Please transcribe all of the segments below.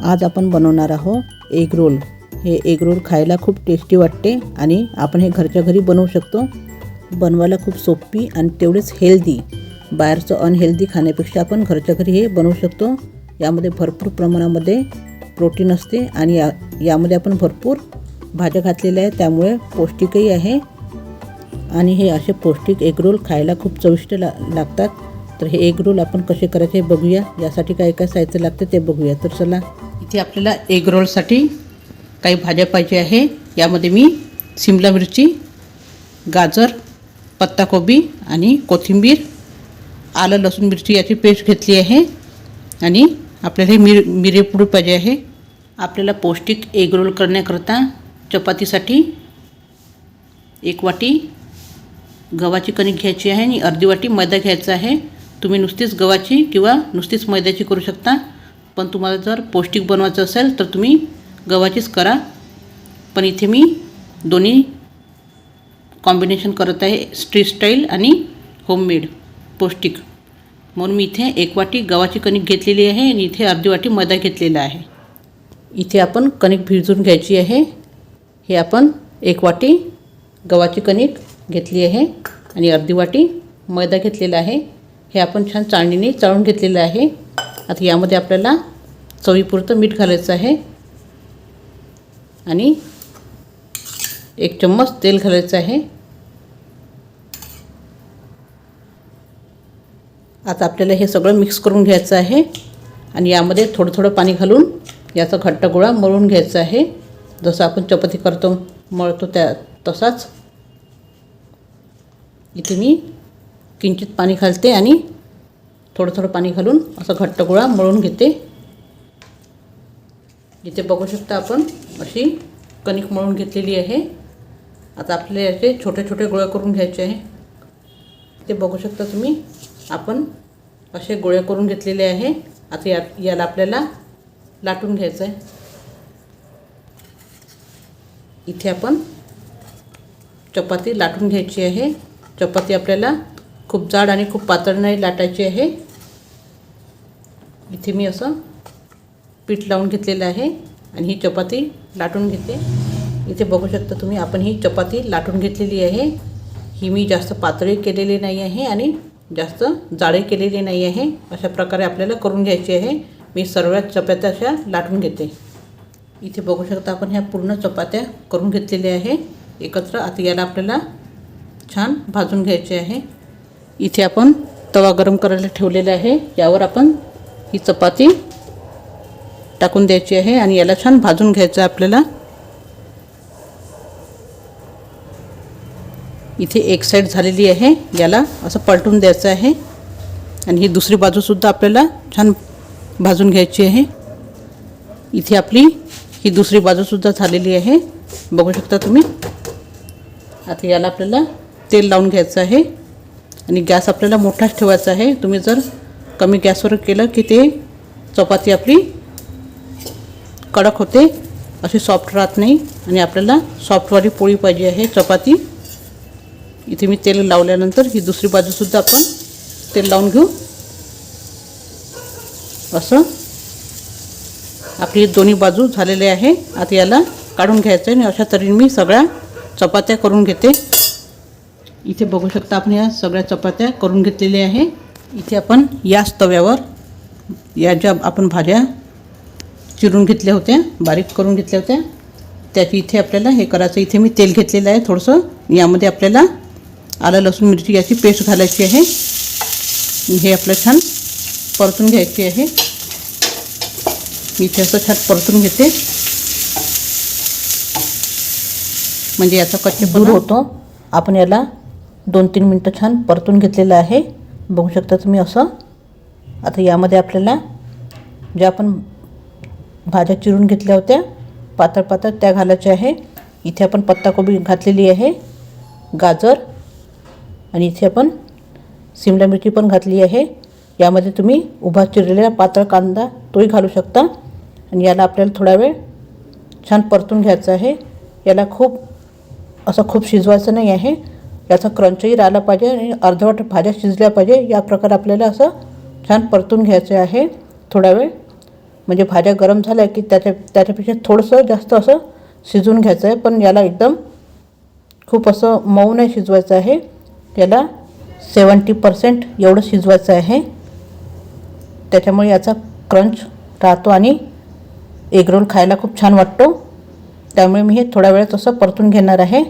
आज आपण बनवणार आहोत एग रोल। हे एग रोल खायला खूप टेस्टी वाटते आणि आपण हे घरच्या घरी बनवू शकतो। बनवायला खूप सोपी आणि तेवढेच हेल्दी। बाहेरचं अनहेल्दी खाण्यापेक्षा आपण घरच्या घरी हे बनवू शकतो। यामध्ये भरपूर प्रमाणामध्ये प्रोटीन असते आणि यामध्ये आपण भरपूर भाज्या घातलेल्या आहेत, त्यामुळे पौष्टिकही आहे। आणि हे असे पौष्टिक एग रोल खायला खूप चविष्ट लागतात। तर हे एग रोल आपण कसे करायचे हे बघूया। यासाठी काय काय साहित्य लागते ते बघूया। तर चला, इथे आपल्याला एग रोलसाठी काही भाज्या पाहिजे आहे। यामध्ये मी शिमला मिरची, गाजर, पत्ताकोबी आणि कोथिंबीर, आलं लसूण मिरची याची पेस्ट घेतली आहे। आणि आपल्याला हे मिरेपूड पाहिजे आहे। आपल्याला पौष्टिक एग रोल करण्याकरता चपातीसाठी 1 वाटी गव्हाची कणिक घ्यायची आहे आणि अर्धी वाटी मैदा घ्यायचा आहे। तुम्ही नुसतीच गव्हाची किंवा नुसतीच मैद्याची करू शकता, पण तुम्हाला जर पौष्टिक बनवायचं असेल तर तुम्ही गव्हाचीच करा। पण इथे मी दोन्ही कॉम्बिनेशन करत आहे, स्ट्रीट स्टाईल आणि होममेड पौष्टिक। म्हणून मी इथे 1 वाटी गव्हाची कणिक घेतलेली आहे आणि इथे अर्धी वाटी मैदा घेतलेला आहे। इथे आपण कणिक भिजवून घ्यायची आहे। हे आपण 1 वाटी गव्हाची कणिक घेतली आहे आणि अर्धी वाटी मैदा घेतलेला आहे। हे आपण छान चाळणीने चाळून घेतलेलं आहे। आता यामध्ये आपल्याला चवीपुरतं मीठ घालायचं आहे आणि 1 चम्मच तेल घालायचं आहे। आता आपल्याला हे सगळं मिक्स करून घ्यायचं आहे आणि यामध्ये थोडं थोडं पाणी घालून याचा घट्ट गोळा मळून घ्यायचा आहे। जसं आपण चपाती मळतो तसाच। इथे मी किंचित पाणी घालते आणि थोडं थोडं पाणी घालून असं घट्ट गोळा मळून घेते। इथे बघू शकता आपण अशी कणिक मळून घेतलेली आहे। आता आपल्याला याचे छोटे छोटे गोळे करून घ्यायचे आहे। ते बघू शकता तुम्ही, आपण असे गोळे करून घेतलेले आहे। आता याला आपल्याला लाटून घ्यायचं आहे। इथे आपण चपाती लाटून घ्यायची आहे। चपाती आपल्याला खूप जाड आणि खूप पातळ नाही लाटायची आहे। इथे मी असं पीठ लावून घेतलेलं आहे आणि ही चपाती लाटून घेते। इथे बघू शकता तुम्ही, आपण ही चपाती लाटून घेतलेली आहे। ही मी जास्त पातळी केलेली नाही आहे आणि जास्त जाडी केलेली नाही आहे। अशा प्रकारे आपल्याला करून घ्यायची आहे। मी सर्व चपात्या अशा लाटून घेते। इथे बघू शकता आपण ह्या पूर्ण चपात्या करून घेतलेल्या आहे एकत्र। आता याला आपल्याला छान भाजून घ्यायचे आहे। इथे आपण तवा गरम करायला ठेवलेला आहे। यावर आपण ही चपाती टाकून द्यायची आहे आणि याला छान भाजून घ्यायचं आहे आपल्याला। इथे एक साईड झालेली आहे, याला असं पलटून द्यायचं आहे आणि ही दुसरी बाजूसुद्धा आपल्याला छान भाजून घ्यायची आहे। इथे आपली ही दुसरी बाजूसुद्धा झालेली आहे, बघू शकता तुम्ही। आता याला आपल्याला तेल लावून घ्यायचं आहे आणि गॅस आपल्याला मोठाच ठेवायचा आहे। तुम्ही जर कमी गॅसवर केलं की ते चपाती आपली कडक होते, अशी सॉफ्ट राहत नाही आणि आपल्याला सॉफ्टवाली पोळी पाहिजे आहे चपाती। इथे मी तेल लावल्यानंतर ही दुसरी बाजूसुद्धा आपण तेल लावून घेऊ। असं आपली दोन्ही बाजू झालेले आहे। आता याला काढून घ्यायचं आहे आणि अशा तऱ्हेने मी सगळ्या चपात्या करून घेते। इथे बघू शकता आपण या सगळ्या चपात्या करून घेतलेल्या आहे। इथे आपण याच तव्यावर या ज्या आपण भाज्या चिरून घेतल्या होत्या, बारीक करून घेतल्या होत्या, त्याची इथे आपल्याला हे करायचं। इथे मी तेल घेतलेलं आहे थोडंसं। यामध्ये आपल्याला आलं लसूण मिरची याची पेस्ट घालायची आहे। हे आपल्याला छान परतून घ्यायची आहे। इथे असं छान परतून घेते, म्हणजे याचा कच्चेपणा दूर होतो। आपण याला 2-3 मिनटं छान परतून घेतलेलं आहे, बघू शकता तुम्ही असं। आता यामध्ये आपल्याला ज्या आपण भाज्या चिरून घेतल्या होत्या पातळ पातळ त्या घालायच्या आहे। इथे आपण पत्ताकोबी घातलेली आहे, गाजर आणि इथे आपण शिमला मिरची पण घातली आहे। यामध्ये तुम्ही उभा चिरलेला पातळ कांदा तोही घालू शकता आणि याला आपल्याला थोडा वेळ छान परतून घ्यायचं आहे। याला खूप शिजवायचं नाही आहे, याचा क्रंचही राहिला पाहिजे आणि अर्धवट भाज्या शिजल्या पाहिजे। या प्रकारे आपल्याला असं छान परतून घ्यायचं आहे थोडा वेळ। म्हणजे भाज्या गरम झाल्या की त्याच्यापेक्षा थोडंसं जास्त असं शिजवून घ्यायचं आहे. पण याला एकदम खूप असं मऊ नाही शिजवायचं आहे. याला 70% एवढं शिजवायचं आहे. त्याच्यामुळे याचा क्रंच राहतो आणि एग रोल खायला खूप छान वाटतो. त्यामुळे मी हे थोड्या वेळात असं परतून घेणार आहे.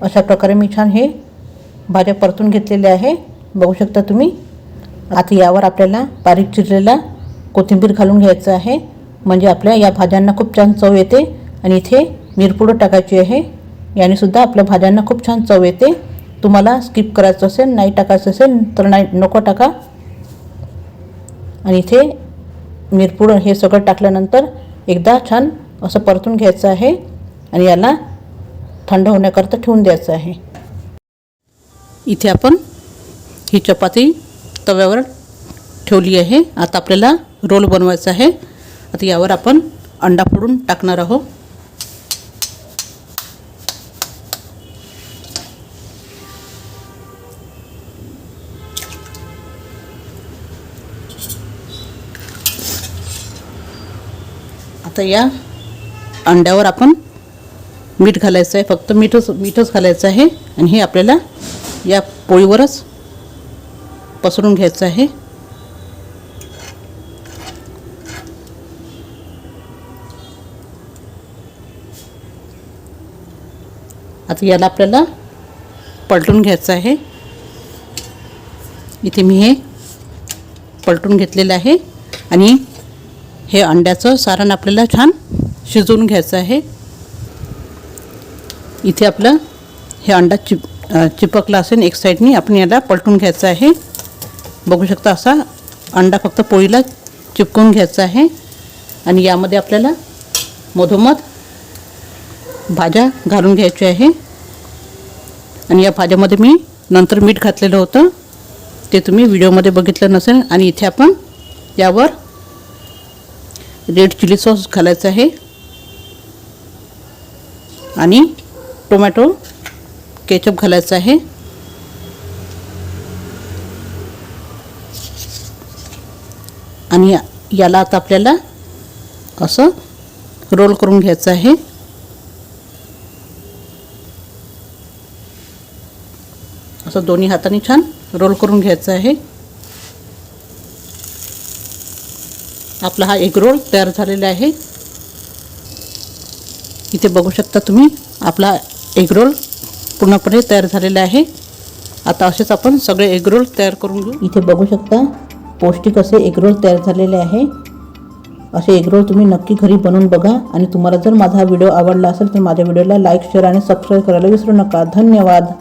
अशा प्रकारे मी छान हे भाज्या परतून घेतलेल्या आहे, बघू शकता तुम्ही. आता यावर आपल्याला बारीक चिरलेला कोथिंबीर घालून घ्यायचं आहे, म्हणजे आपल्या या भाज्यांना खूप छान चव येते. आणि इथे मिरपूड टाकायची आहे, याने सुद्धा आपल्या भाज्यांना खूप छान चव येते. तुम्हाला स्किप करायचं असेल, नाही टाकायचं असेल तर नको टाका. आणि इथे मिरपूड हे सगळं टाकल्यानंतर एकदा छान असं परतून घ्यायचं आहे आणि याला थंड होण्याकरता ठेवून द्यायचं आहे. इथे आपण ही चपाती तव्यावर ठेवली आहे. आता आपल्याला रोल बनवायचा आहे. आता यावर आपण अंडा फोडून टाकणार आहोत. आता या अंड्यावर आपण मीठ घालायचं आहे, फक्त मीठच घालायचं आहे. आणि हे आपल्याला या पोळीवरच पसरून घ्यायचं आहे. आता याला आपल्याला पलटून घ्यायचं आहे. इथे मी हे पलटून घेतलेलं आहे आणि हे अंड्याचं सारण आपल्याला छान शिजवून घ्यायचं आहे. इथे आपलं हे अंडा चिपकला असेल एक साईडनी, आपण याला पलटून घ्यायचं आहे. बघू शकता असा अंडा फक्त पोळीला चिपकवून घ्यायचा आहे. आणि यामध्ये आपल्याला मधोमध भाज्या घालून घ्यायची आहे. आणि या भाज्यामध्ये मी नंतर मीठ घातलेलं होतं, ते तुम्ही व्हिडिओमध्ये बघितलं नसेल. आणि इथे आपण यावर रेड चिली सॉस घालायचं आहे आणि टोमॅटो केचप घालायचं आहे. आणि याला आता आपल्याला असं रोल करून घ्यायचं आहे. असं दोन्ही हातांनी छान रोल करून घ्यायचं आहे. आपला हा एग रोल तयार झालेला आहे. इथे बघू शकता तुम्ही आपला एग रोल पूर्णपणे तयार झालेला आहे. आता असेच आपण सगळे एग रोल तयार करून घेऊ. इथे बघू शकता पौष्टिक असे एग रोल तयार झालेले आहे. असे एग रोल तुम्ही नक्की घरी बनवून बघा. आणि तुम्हाला जर माझा हा व्हिडिओ आवडला असेल तर माझ्या व्हिडिओला लाईक, शेअर आणि सबस्क्राईब करायला विसरू नका. धन्यवाद.